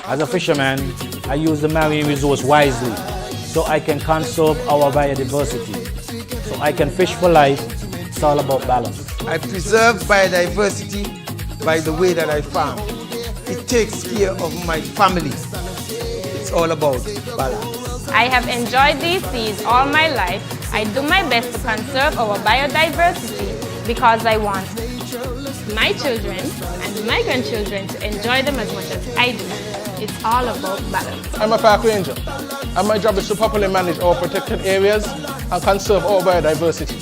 As a fisherman, I use the marine resource wisely so I can conserve our biodiversity. So I can fish for life. It's all about balance. I preserve biodiversity by the way that I farm. It takes care of my family. It's all about balance. I have enjoyed these seas all my life. I do my best to conserve our biodiversity because I want my children and my grandchildren to enjoy them as much as I do. It's all about balance. I'm a park ranger, and my job is to properly manage our protected areas and conserve our biodiversity.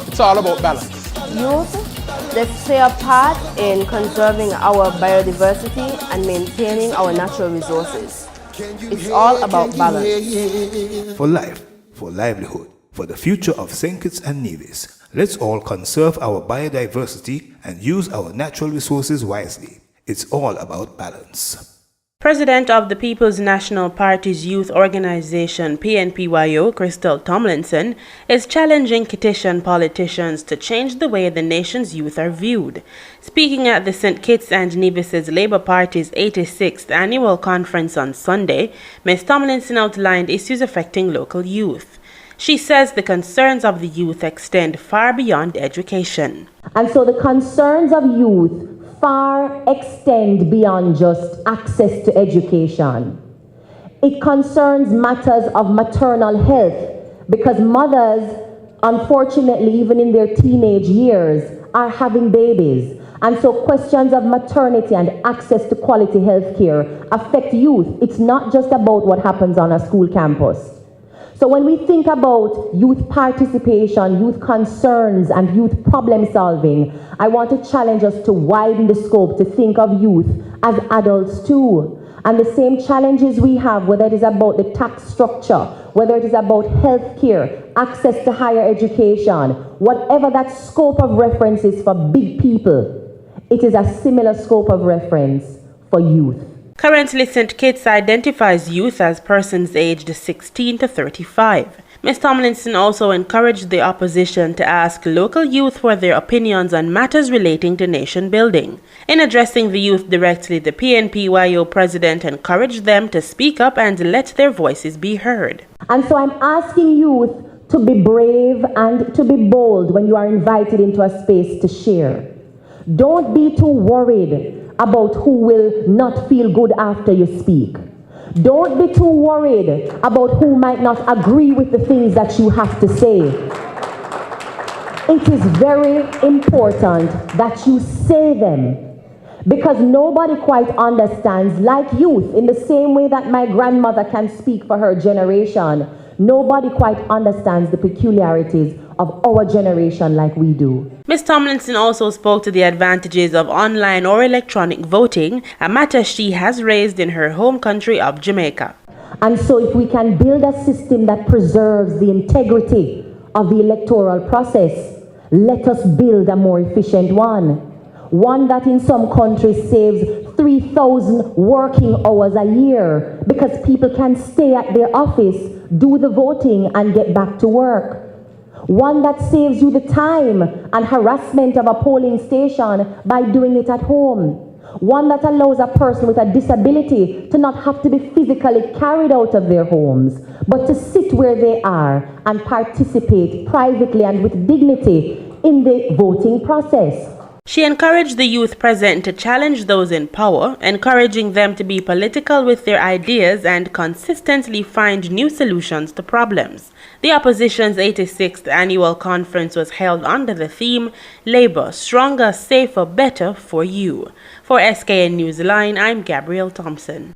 It's all about balance. Youth, let's play a part in conserving our biodiversity and maintaining our natural resources. It's all about balance. For life, for livelihood, for the future of St. Kitts and Nevis, let's all conserve our biodiversity and use our natural resources wisely. It's all about balance. President of the People's National Party's youth organization PNP Krystal Tomlinson is challenging Kittitian politicians to change the way the nation's youth are viewed. Speaking at the St. Kitts and Nevis's Labour Party's 86th annual conference on Sunday, Ms. Tomlinson outlined issues affecting local youth. She says the concerns of the youth extend far beyond education. And so the concerns of youth far extend beyond just access to education. It concerns matters of maternal health because mothers, unfortunately, even in their teenage years, are having babies. And so questions of maternity and access to quality health care affect youth. It's not just about what happens on a school campus. So when we think about youth participation, youth concerns, and youth problem solving, I want to challenge us to widen the scope to think of youth as adults too. And the same challenges we have, whether it is about the tax structure, whether it is about health care, access to higher education, whatever that scope of reference is for big people, it is a similar scope of reference for youth. Currently, St. Kitts identifies youth as persons aged 16 to 35. Ms. Tomlinson also encouraged the opposition to ask local youth for their opinions on matters relating to nation building. In addressing the youth directly, the PNP president encouraged them to speak up and let their voices be heard. And so I'm asking youth to be brave and to be bold when you are invited into a space to share. Don't be too worried about who will not feel good after you speak. Don't be too worried about who might not agree with the things that you have to say. It is very important that you say them because nobody quite understands, like youth, in the same way that my grandmother can speak for her generation, nobody quite understands the peculiarities of our generation like we do. Ms. Tomlinson also spoke to the advantages of online or electronic voting, a matter she has raised in her home country of Jamaica. And so if we can build a system that preserves the integrity of the electoral process, let us build a more efficient one. One that in some countries saves 3,000 working hours a year because people can stay at their office, do the voting, and get back to work. One that saves you the time and harassment of a polling station by doing it at home. One that allows a person with a disability to not have to be physically carried out of their homes, but to sit where they are and participate privately and with dignity in the voting process. She encouraged the youth present to challenge those in power, encouraging them to be political with their ideas and consistently find new solutions to problems. The opposition's 86th annual conference was held under the theme, Labour, Stronger, Safer, Better for You. For SKN Newsline, I'm Gabrielle Thompson.